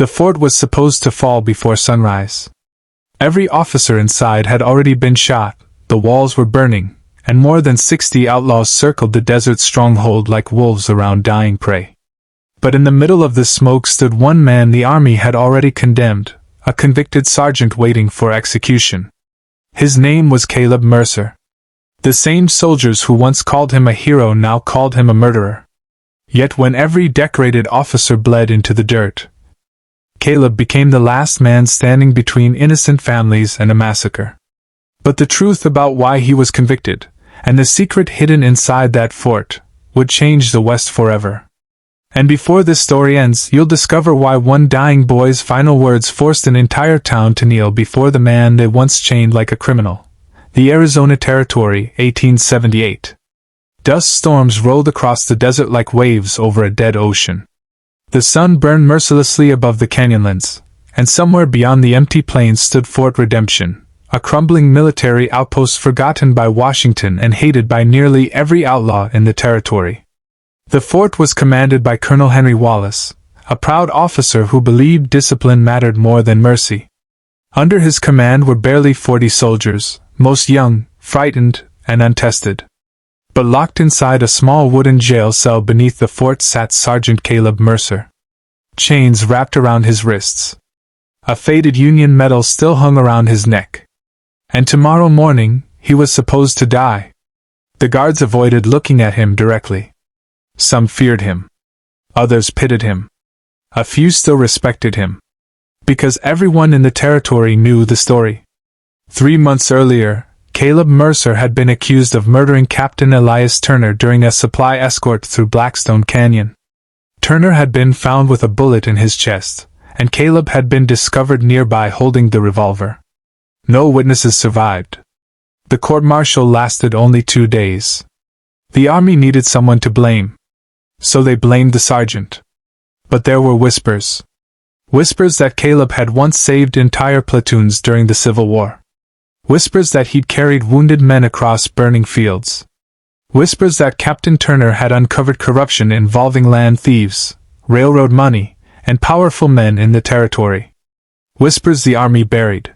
The fort was supposed to fall before sunrise. Every officer inside had already been shot, the walls were burning, and more than 60 outlaws circled the desert stronghold like wolves around dying prey. But in the middle of the smoke stood one man the army had already condemned, a convicted sergeant waiting for execution. His name was Caleb Mercer. The same soldiers who once called him a hero now called him a murderer. Yet when every decorated officer bled into the dirt, Caleb became the last man standing between innocent families and a massacre. But the truth about why he was convicted, and the secret hidden inside that fort, would change the West forever. And before this story ends, you'll discover why one dying boy's final words forced an entire town to kneel before the man they once chained like a criminal. The Arizona Territory, 1878. Dust storms rolled across the desert like waves over a dead ocean. The sun burned mercilessly above the canyonlands, and somewhere beyond the empty plains stood Fort Redemption, a crumbling military outpost forgotten by Washington and hated by nearly every outlaw in the territory. The fort was commanded by Colonel Henry Wallace, a proud officer who believed discipline mattered more than mercy. Under his command were barely 40 soldiers, most young, frightened, and untested. But locked inside a small wooden jail cell beneath the fort sat Sergeant Caleb Mercer. Chains wrapped around his wrists. A faded Union medal still hung around his neck. And tomorrow morning, he was supposed to die. The guards avoided looking at him directly. Some feared him. Others pitied him. A few still respected him. Because everyone in the territory knew the story. 3 months earlier, Caleb Mercer had been accused of murdering Captain Elias Turner during a supply escort through Blackstone Canyon. Turner had been found with a bullet in his chest, and Caleb had been discovered nearby holding the revolver. No witnesses survived. The court-martial lasted only 2 days. The army needed someone to blame. So they blamed the sergeant. But there were whispers. Whispers that Caleb had once saved entire platoons during the Civil War. Whispers that he'd carried wounded men across burning fields. Whispers that Captain Turner had uncovered corruption involving land thieves, railroad money, and powerful men in the territory. Whispers the army buried.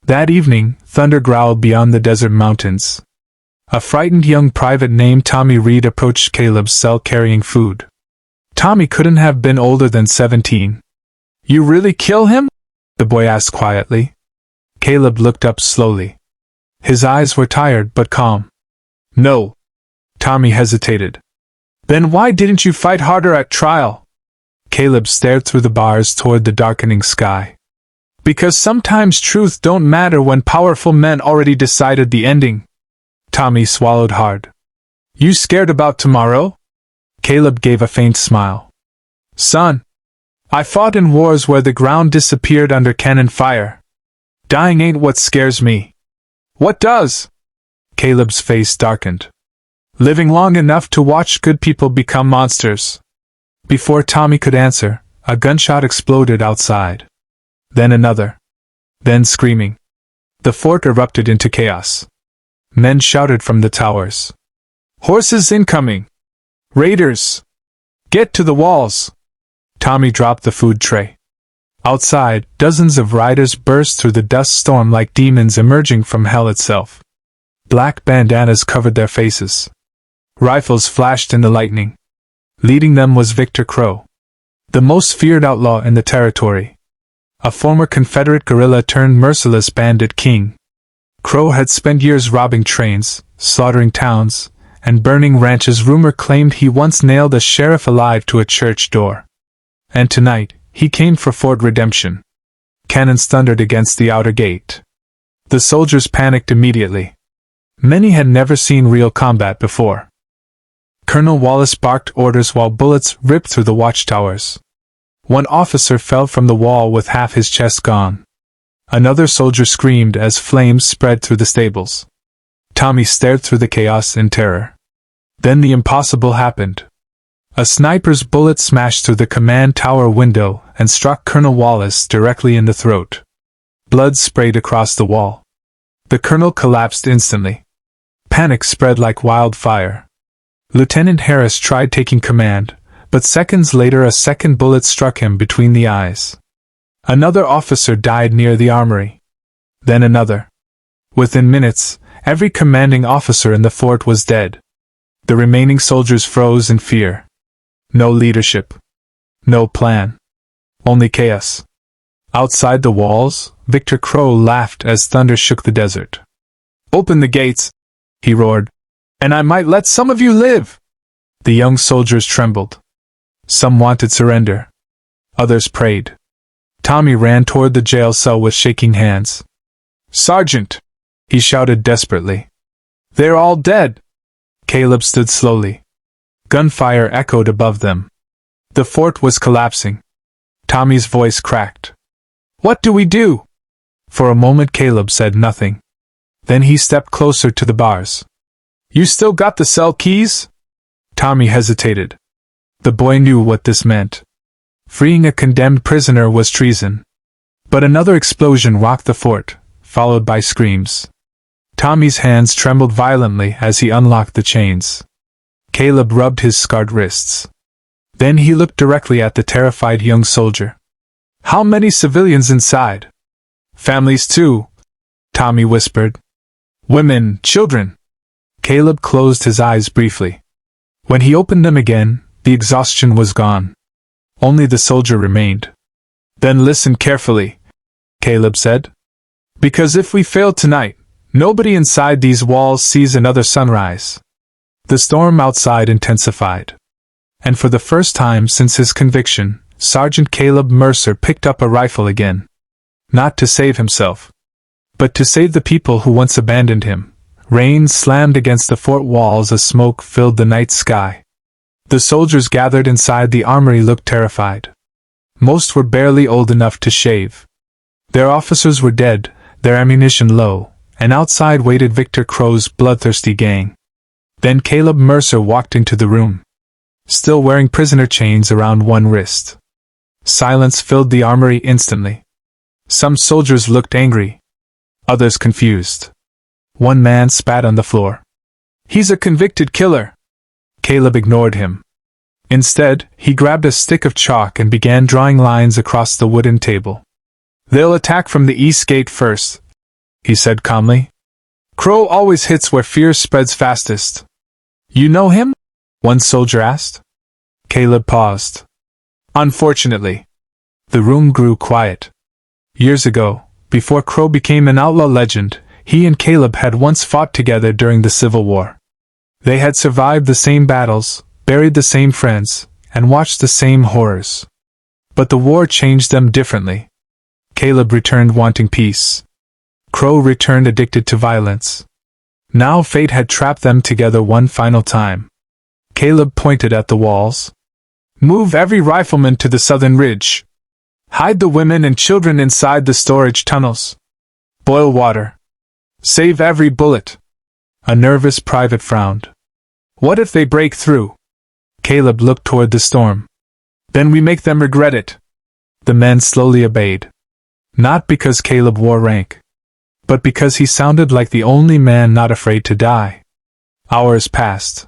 That evening, thunder growled beyond the desert mountains. A frightened young private named Tommy Reed approached Caleb's cell carrying food. Tommy couldn't have been older than 17. "You really kill him?" the boy asked quietly. Caleb looked up slowly. His eyes were tired but calm. "No." Tommy hesitated. "Then why didn't you fight harder at trial?" Caleb stared through the bars toward the darkening sky. "Because sometimes truth don't matter when powerful men already decided the ending." Tommy swallowed hard. "You scared about tomorrow?" Caleb gave a faint smile. "Son, I fought in wars where the ground disappeared under cannon fire. Dying ain't what scares me." "What does?" Caleb's face darkened. "Living long enough to watch good people become monsters." Before Tommy could answer, a gunshot exploded outside. Then another. Then screaming. The fort erupted into chaos. Men shouted from the towers. "Horses incoming! Raiders! Get to the walls!" Tommy dropped the food tray. Outside, dozens of riders burst through the dust storm like demons emerging from hell itself. Black bandanas covered their faces. Rifles flashed in the lightning. Leading them was Victor Crowe, the most feared outlaw in the territory. A former Confederate guerrilla turned merciless bandit king. Crowe had spent years robbing trains, slaughtering towns, and burning ranches. Rumor claimed he once nailed a sheriff alive to a church door. And tonight, he came for Fort Redemption. Cannons thundered against the outer gate. The soldiers panicked immediately. Many had never seen real combat before. Colonel Wallace barked orders while bullets ripped through the watchtowers. One officer fell from the wall with half his chest gone. Another soldier screamed as flames spread through the stables. Tommy stared through the chaos in terror. Then the impossible happened. A sniper's bullet smashed through the command tower window and struck Colonel Wallace directly in the throat. Blood sprayed across the wall. The colonel collapsed instantly. Panic spread like wildfire. Lieutenant Harris tried taking command, but seconds later a second bullet struck him between the eyes. Another officer died near the armory. Then another. Within minutes, every commanding officer in the fort was dead. The remaining soldiers froze in fear. No leadership. No plan. Only chaos. Outside the walls, Victor Crowe laughed as thunder shook the desert. "Open the gates," he roared, "and I might let some of you live." The young soldiers trembled. Some wanted surrender. Others prayed. Tommy ran toward the jail cell with shaking hands. "Sergeant!" he shouted desperately. "They're all dead!" Caleb stood slowly. Gunfire echoed above them. The fort was collapsing. Tommy's voice cracked. "What do we do?" For a moment Caleb said nothing. Then he stepped closer to the bars. "You still got the cell keys?" Tommy hesitated. The boy knew what this meant. Freeing a condemned prisoner was treason. But another explosion rocked the fort, followed by screams. Tommy's hands trembled violently as he unlocked the chains. Caleb rubbed his scarred wrists. Then he looked directly at the terrified young soldier. "How many civilians inside?" "Families too," Tommy whispered. "Women, children." Caleb closed his eyes briefly. When he opened them again, the exhaustion was gone. Only the soldier remained. "Then listen carefully," Caleb said. "Because if we fail tonight, nobody inside these walls sees another sunrise." The storm outside intensified. And for the first time since his conviction, Sergeant Caleb Mercer picked up a rifle again. Not to save himself, but to save the people who once abandoned him. Rain slammed against the fort walls as smoke filled the night sky. The soldiers gathered inside the armory looked terrified. Most were barely old enough to shave. Their officers were dead, their ammunition low, and outside waited Victor Crowe's bloodthirsty gang. Then Caleb Mercer walked into the room, still wearing prisoner chains around one wrist. Silence filled the armory instantly. Some soldiers looked angry, others confused. One man spat on the floor. "He's a convicted killer." Caleb ignored him. Instead, he grabbed a stick of chalk and began drawing lines across the wooden table. "They'll attack from the east gate first," he said calmly. "Crowe always hits where fear spreads fastest." "You know him?" one soldier asked. Caleb paused. "Unfortunately." The room grew quiet. Years ago, before Crowe became an outlaw legend, he and Caleb had once fought together during the Civil War. They had survived the same battles, buried the same friends, and watched the same horrors. But the war changed them differently. Caleb returned wanting peace. Crowe returned addicted to violence. Now fate had trapped them together one final time. Caleb pointed at the walls. "Move every rifleman to the southern ridge. Hide the women and children inside the storage tunnels. Boil water. Save every bullet." A nervous private frowned. "What if they break through?" Caleb looked toward the storm. "Then we make them regret it." The men slowly obeyed. Not because Caleb wore rank, but because he sounded like the only man not afraid to die. Hours passed.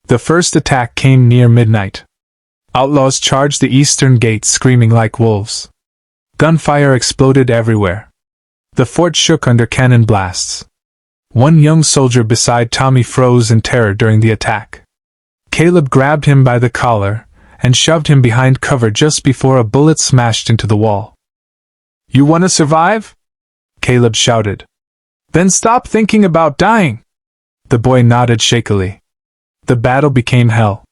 The first attack came near midnight. Outlaws charged the eastern gate screaming like wolves. Gunfire exploded everywhere. The fort shook under cannon blasts. One young soldier beside Tommy froze in terror during the attack. Caleb grabbed him by the collar and shoved him behind cover just before a bullet smashed into the wall. "You want to survive?" Caleb shouted. "Then stop thinking about dying." The boy nodded shakily. The battle became hell.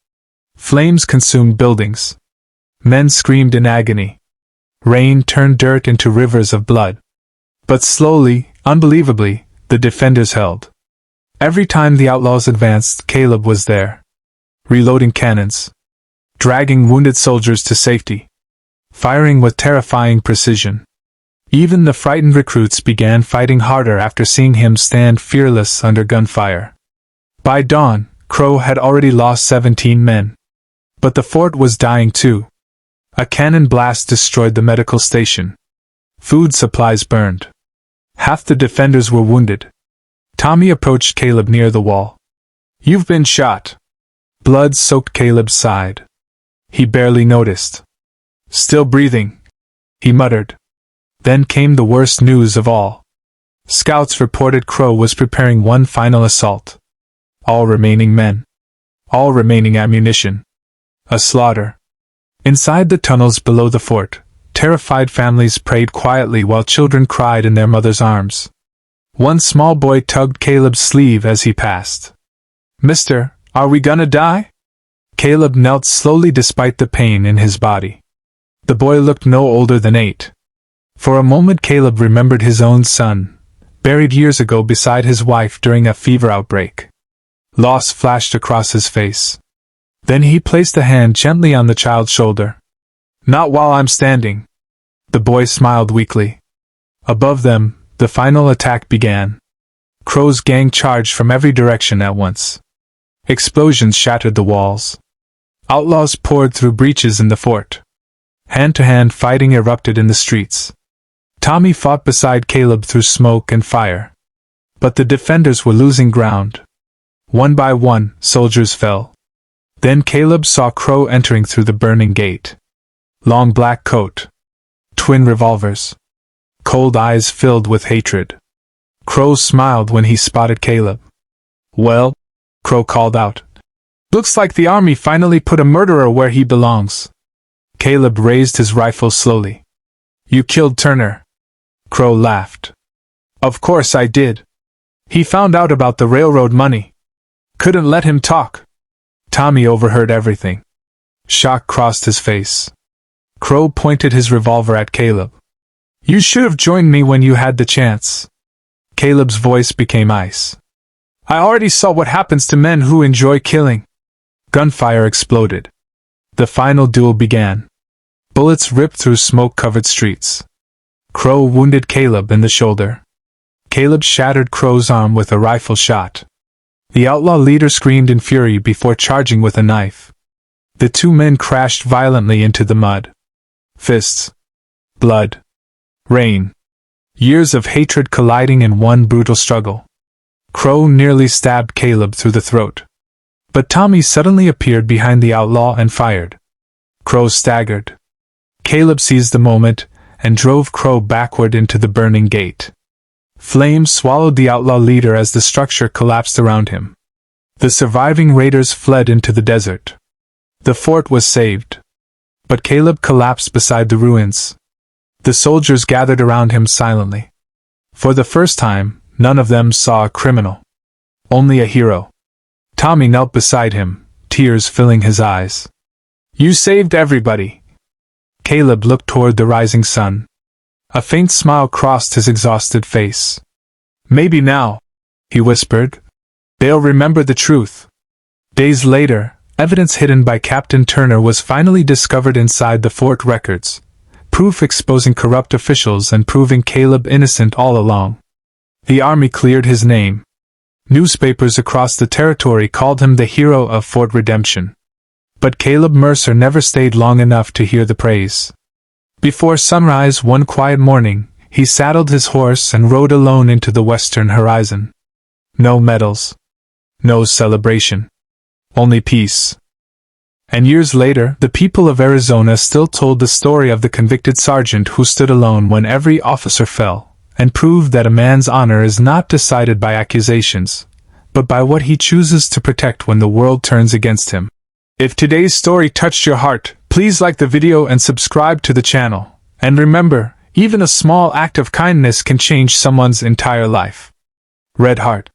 Flames consumed buildings. Men screamed in agony. Rain turned dirt into rivers of blood. But slowly, unbelievably, the defenders held. Every time the outlaws advanced, Caleb was there. Reloading cannons. Dragging wounded soldiers to safety. Firing with terrifying precision. Even the frightened recruits began fighting harder after seeing him stand fearless under gunfire. By dawn, Crowe had already lost 17 men. But the fort was dying too. A cannon blast destroyed the medical station. Food supplies burned. Half the defenders were wounded. Tommy approached Caleb near the wall. "You've been shot." Blood soaked Caleb's side. He barely noticed. "Still breathing," he muttered. Then came the worst news of all. Scouts reported Crowe was preparing one final assault. All remaining men. All remaining ammunition. A slaughter. Inside the tunnels below the fort, terrified families prayed quietly while children cried in their mother's arms. One small boy tugged Caleb's sleeve as he passed. "Mister, are we gonna die?" Caleb knelt slowly despite the pain in his body. The boy looked no older than 8. For a moment Caleb remembered his own son, buried years ago beside his wife during a fever outbreak. Loss flashed across his face. Then he placed a hand gently on the child's shoulder. "Not while I'm standing." The boy smiled weakly. Above them, the final attack began. Crowe's gang charged from every direction at once. Explosions shattered the walls. Outlaws poured through breaches in the fort. Hand-to-hand fighting erupted in the streets. Tommy fought beside Caleb through smoke and fire. But the defenders were losing ground. One by one, soldiers fell. Then Caleb saw Crowe entering through the burning gate. Long black coat. Twin revolvers. Cold eyes filled with hatred. Crowe smiled when he spotted Caleb. "Well," Crowe called out. "Looks like the army finally put a murderer where he belongs." Caleb raised his rifle slowly. "You killed Turner." Crowe laughed. "Of course I did. He found out about the railroad money. Couldn't let him talk." Tommy overheard everything. Shock crossed his face. Crowe pointed his revolver at Caleb. "You should have joined me when you had the chance." Caleb's voice became ice. "I already saw what happens to men who enjoy killing." Gunfire exploded. The final duel began. Bullets ripped through smoke-covered streets. Crowe wounded Caleb in the shoulder. Caleb shattered Crowe's arm with a rifle shot. The outlaw leader screamed in fury before charging with a knife. The two men crashed violently into the mud. Fists. Blood. Rain. Years of hatred colliding in one brutal struggle. Crowe nearly stabbed Caleb through the throat. But Tommy suddenly appeared behind the outlaw and fired. Crowe staggered. Caleb seized the moment and drove Crowe backward into the burning gate. Flames swallowed the outlaw leader as the structure collapsed around him. The surviving raiders fled into the desert. The fort was saved. But Caleb collapsed beside the ruins. The soldiers gathered around him silently. For the first time, none of them saw a criminal. Only a hero. Tommy knelt beside him, tears filling his eyes. "You saved everybody." Caleb looked toward the rising sun. A faint smile crossed his exhausted face. "Maybe now," he whispered, "they'll remember the truth." Days later, evidence hidden by Captain Turner was finally discovered inside the fort records, proof exposing corrupt officials and proving Caleb innocent all along. The army cleared his name. Newspapers across the territory called him the hero of Fort Redemption. But Caleb Mercer never stayed long enough to hear the praise. Before sunrise one quiet morning, he saddled his horse and rode alone into the western horizon. No medals. No celebration. Only peace. And years later, the people of Arizona still told the story of the convicted sergeant who stood alone when every officer fell, and proved that a man's honor is not decided by accusations, but by what he chooses to protect when the world turns against him. If today's story touched your heart, please like the video and subscribe to the channel. And remember, even a small act of kindness can change someone's entire life. Red Heart.